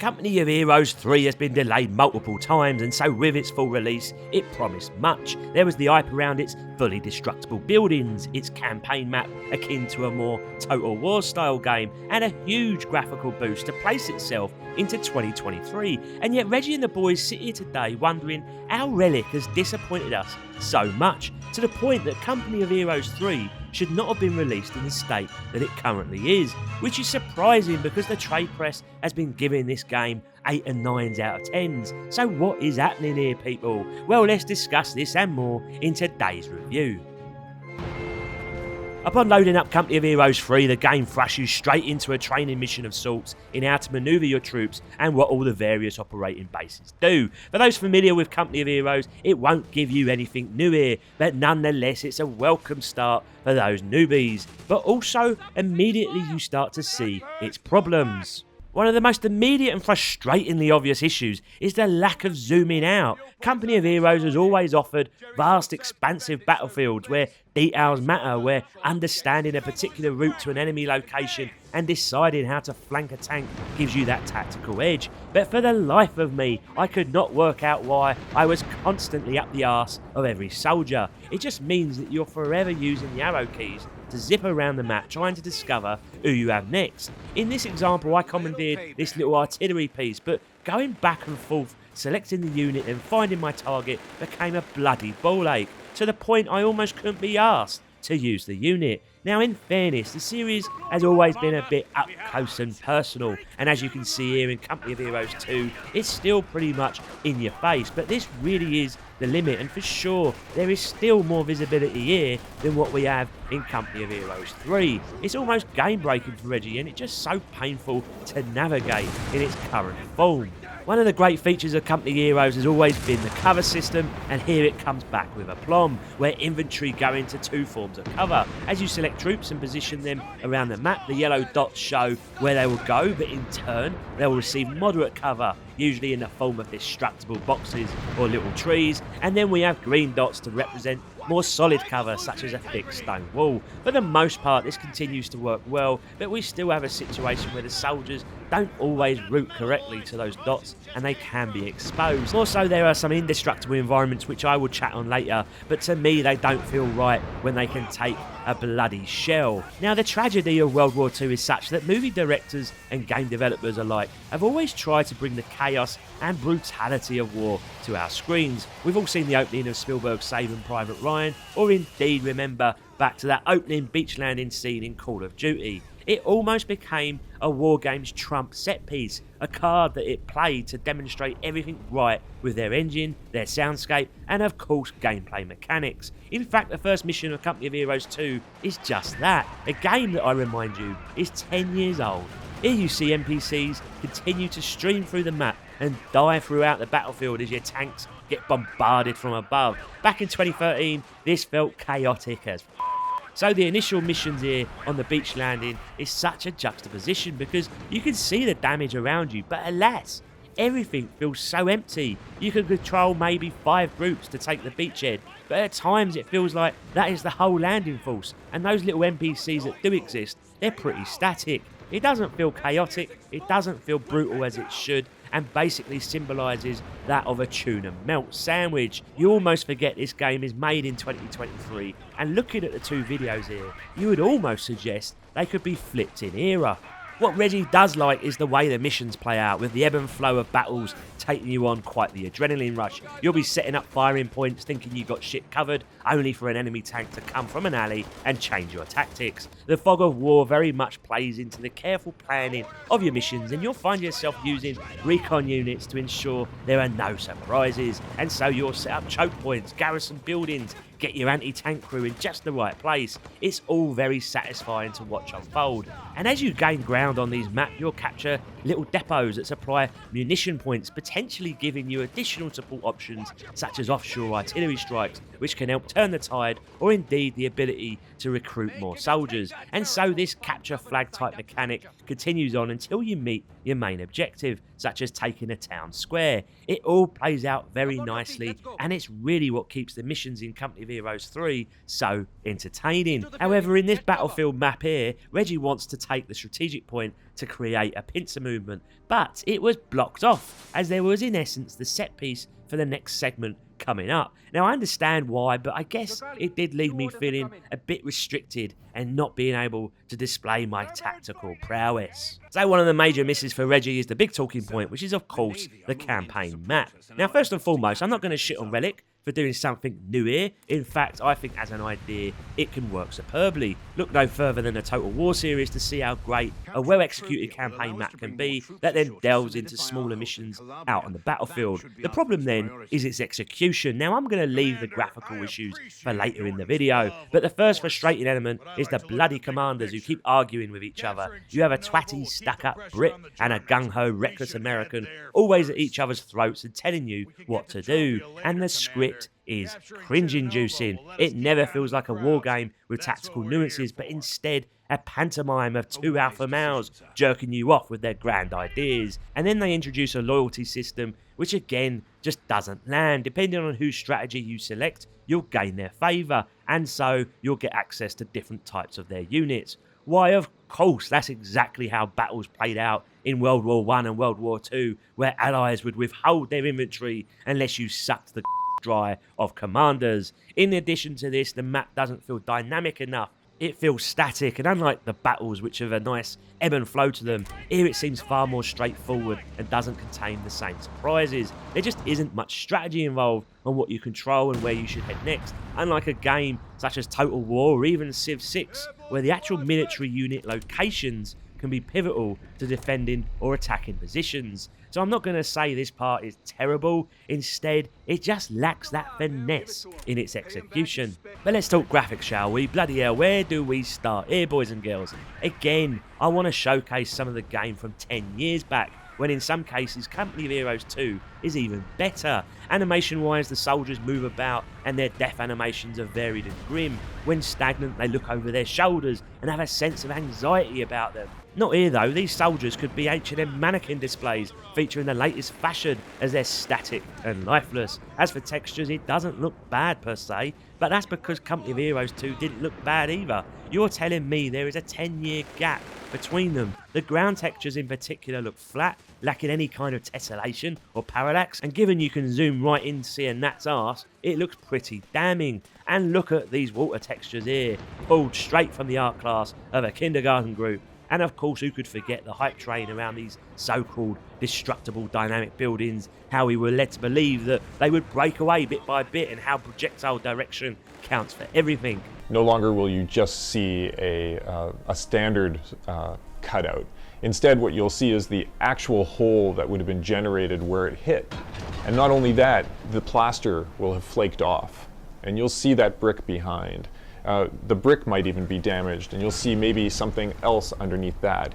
Company of Heroes 3 has been delayed multiple times, and so with its full release, it promised much. There was the hype around its fully destructible buildings, its campaign map akin to a more Total War style game, and a huge graphical boost to place itself into 2023. And yet Reggie and the boys sit here today wondering how Relic has disappointed us so much, to the point that Company of Heroes 3 should not have been released in the state that it currently is, which is surprising because the trade press has been giving this game 8 and 9s out of 10s. So what is happening here, people? Well, let's discuss this and more in today's review. Upon loading up Company of Heroes 3, the game thrusts you straight into a training mission of sorts in how to manoeuvre your troops and what all the various operating bases do. For those familiar with Company of Heroes, it won't give you anything new here, but nonetheless it's a welcome start for those newbies. But also, immediately you start to see its problems. One of the most immediate and frustratingly obvious issues is the lack of zooming out. Company of Heroes has always offered vast, expansive battlefields where details matter, where understanding a particular route to an enemy location and deciding how to flank a tank gives you that tactical edge. But for the life of me, I could not work out why I was constantly up the arse of every soldier. It just means that you're forever using the arrow keys to zip around the map trying to discover who you have next. In this example, I commandeered this little artillery piece, but going back and forth, selecting the unit and finding my target became a bloody ball ache, to the point I almost couldn't be asked to use the unit. Now, in fairness, the series has always been a bit up close and personal, and as you can see here in Company of Heroes 2, it's still pretty much in your face, but this really is the limit, and for sure there is still more visibility here than what we have in Company of Heroes 3. It's almost game breaking for Reggie, and it's just so painful to navigate in its current form. One of the great features of Company Heroes has always been the cover system, and here it comes back with aplomb, where inventory go into two forms of cover. As you select troops and position them around the map, the yellow dots show where they will go, but in turn they will receive moderate cover, usually in the form of destructible boxes or little trees, and then we have green dots to represent more solid cover, such as a thick stone wall. For the most part, this continues to work well, but we still have a situation where the soldiers don't always route correctly to those dots and they can be exposed. Also, there are some indestructible environments which I will chat on later, but to me they don't feel right when they can take a bloody shell. Now, the tragedy of World War II is such that movie directors and game developers alike have always tried to bring the chaos and brutality of war to our screens. We've all seen the opening of Spielberg's Saving Private Ryan, or indeed remember back to that opening beach landing scene in Call of Duty. It almost became a war game's trump set piece, a card that it played to demonstrate everything right with their engine, their soundscape, and of course gameplay mechanics. In fact, the first mission of Company of Heroes 2 is just that, a game that, I remind you, is 10 years old. Here you see NPCs continue to stream through the map and die throughout the battlefield as your tanks get bombarded from above. Back in 2013, this felt chaotic as so the initial missions here on the beach landing is such a juxtaposition because you can see the damage around you, but alas, everything feels so empty. You can control maybe 5 groups to take the beachhead, but at times it feels like that is the whole landing force, and those little NPCs that do exist, they're pretty static. It doesn't feel chaotic, it doesn't feel brutal as it should, and basically symbolises that of a tuna melt sandwich. You almost forget this game is made in 2023, and looking at the two videos here, you would almost suggest they could be flipped in era. What Reggie does like is the way the missions play out, with the ebb and flow of battles taking you on quite the adrenaline rush. You'll be setting up firing points thinking you got shit covered, only for an enemy tank to come from an alley and change your tactics. The fog of war very much plays into the careful planning of your missions, and you'll find yourself using recon units to ensure there are no surprises, and so you'll set up choke points, garrison buildings, get your anti-tank crew in just the right place. It's all very satisfying to watch unfold. And as you gain ground on these maps, you'll capture little depots that supply munition points, potentially giving you additional support options such as offshore artillery strikes, which can help turn the tide, or indeed the ability to recruit more soldiers. And so this capture flag type mechanic continues on until you meet your main objective, such as taking a town square. It all plays out very nicely, and it's really what keeps the missions in Company of Heroes 3 so entertaining. However, in this battlefield map here, Reggie wants to take the strategic point to create a pincer movement, but it was blocked off, as there was in essence the set piece for the next segment coming up. Now I understand why, but I guess it did leave me feeling a bit restricted and not being able to display my tactical prowess. So one of the major misses for Reggie is the big talking point, which is of course the campaign map. Now first and foremost, I'm not going to shit on Relic for doing something new here. In fact, I think as an idea, it can work superbly. Look no further than the Total War series to see how great a well-executed campaign map can be that then delves into smaller missions out on the battlefield. The problem then is its execution. Now I'm going to leave the graphical issues for later in the video, but the first frustrating element is the bloody commanders who keep arguing with each other. You have a twatty, stuck-up Brit and a gung-ho, reckless American always at each other's throats and telling you what to do, and the script is cringe-inducing. It never feels like a war game with tactical nuances, but instead a pantomime of two alpha males jerking you off with their grand ideas. And then they introduce a loyalty system, which again just doesn't land. Depending on whose strategy you select, you'll gain their favour, and so you'll get access to different types of their units. Why, of course, that's exactly how battles played out in World War I and World War II, where allies would withhold their inventory unless you sucked the dry of commanders. In addition to this, the map doesn't feel dynamic enough. It feels static, and unlike the battles which have a nice ebb and flow to them, here it seems far more straightforward and doesn't contain the same surprises. There just isn't much strategy involved on what you control and where you should head next, unlike a game such as Total War or even Civ 6, where the actual military unit locations can be pivotal to defending or attacking positions. So I'm not going to say this part is terrible, instead it just lacks that finesse in its execution. But let's talk graphics, shall we? Bloody hell, where do we start here, boys and girls? Again, I want to showcase some of the game from 10 years back, when in some cases Company of Heroes 2 is even better. Animation wise, the soldiers move about and their death animations are varied and grim. When stagnant, they look over their shoulders and have a sense of anxiety about them. Not here though, these soldiers could be H&M mannequin displays featuring the latest fashion, as they're static and lifeless. As for textures, it doesn't look bad per se, but that's because Company of Heroes 2 didn't look bad either. You're telling me there is a 10-year gap between them. The ground textures in particular look flat, lacking any kind of tessellation or parallax, and given you can zoom right in to see a gnat's arse, it looks pretty damning. And look at these water textures here, pulled straight from the art class of a kindergarten group. And of course, who could forget the hype train around these so-called destructible dynamic buildings, how we were led to believe that they would break away bit by bit, and how projectile direction counts for everything. No longer will you just see a standard cutout. Instead, what you'll see is the actual hole that would have been generated where it hit. And not only that, the plaster will have flaked off, and you'll see that brick behind. The brick might even be damaged, and you'll see maybe something else underneath that.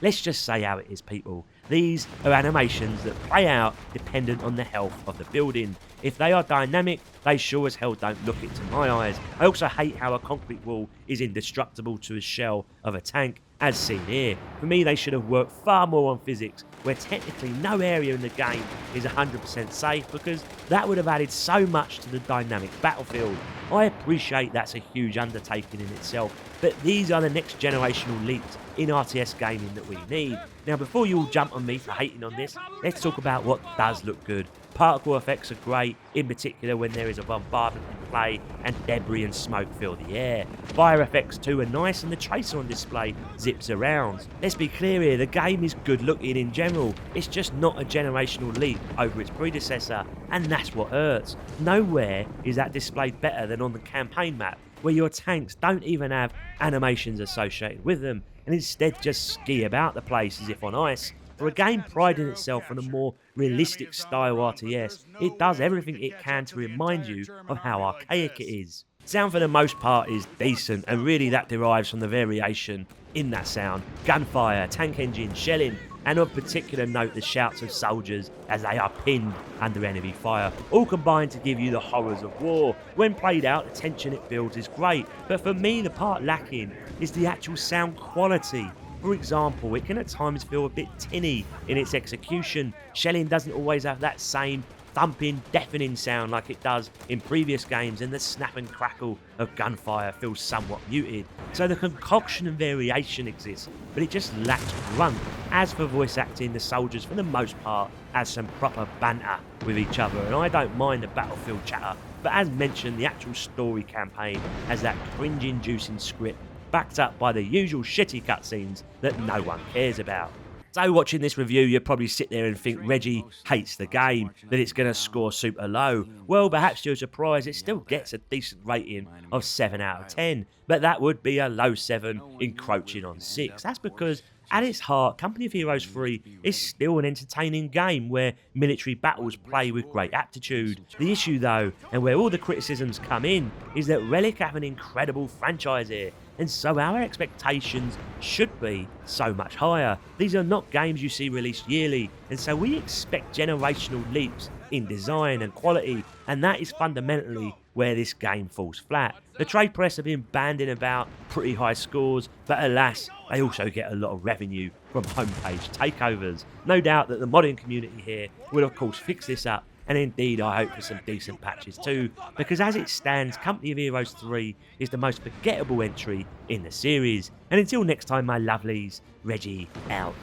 Let's just say how it is, people. These are animations that play out dependent on the health of the building. If they are dynamic, they sure as hell don't look it to my eyes. I also hate how a concrete wall is indestructible to a shell of a tank, as seen here. For me, they should have worked far more on physics, where technically no area in the game is 100% safe, because that would have added so much to the dynamic battlefield. I appreciate that's a huge undertaking in itself, but these are the next generational leaps in RTS gaming that we need. Now, before you all jump on me for hating on this, let's talk about what does look good. Particle effects are great, in particular when there is a bombardment in play and debris and smoke fill the air. Fire effects too are nice, and the tracer on display zips around. Let's be clear here, the game is good looking in general, it's just not a generational leap over its predecessor, and that's what hurts. Nowhere is that displayed better than on the campaign map, where your tanks don't even have animations associated with them, and instead just ski about the place as if on ice. For a game priding itself on a more realistic style RTS, it does everything it can to remind you of how archaic it is. Sound for the most part is decent, and really that derives from the variation in that sound. Gunfire, tank engine, shelling, and of particular note the shouts of soldiers as they are pinned under enemy fire, all combine to give you the horrors of war. When played out, the tension it builds is great, but for me the part lacking is the actual sound quality. For example, it can at times feel a bit tinny in its execution. Shelling doesn't always have that same thumping, deafening sound like it does in previous games, and the snap and crackle of gunfire feels somewhat muted. So the concoction and variation exists, but it just lacks grunt. As for voice acting, the soldiers for the most part have some proper banter with each other, and I don't mind the battlefield chatter, but as mentioned, the actual story campaign has that cringe-inducing script backed up by the usual shitty cutscenes that no one cares about. So watching this review, you'll probably sit there and think Reggie hates the game, that it's going to score super low. Well, perhaps to your surprise, it still gets a decent rating of 7 out of 10, but that would be a low 7 encroaching on 6. That's because at its heart, Company of Heroes 3 is still an entertaining game where military battles play with great aptitude. The issue though, and where all the criticisms come in, is that Relic have an incredible franchise here, and so our expectations should be so much higher. These are not games you see released yearly, and so we expect generational leaps in design and quality, and that is fundamentally where this game falls flat. The trade press have been banding about pretty high scores, but alas, they also get a lot of revenue from homepage takeovers. No doubt that the modding community here will of course fix this up, and indeed I hope for some decent patches too, because as it stands, Company of Heroes 3 is the most forgettable entry in the series. And until next time, my lovelies, Reggie out.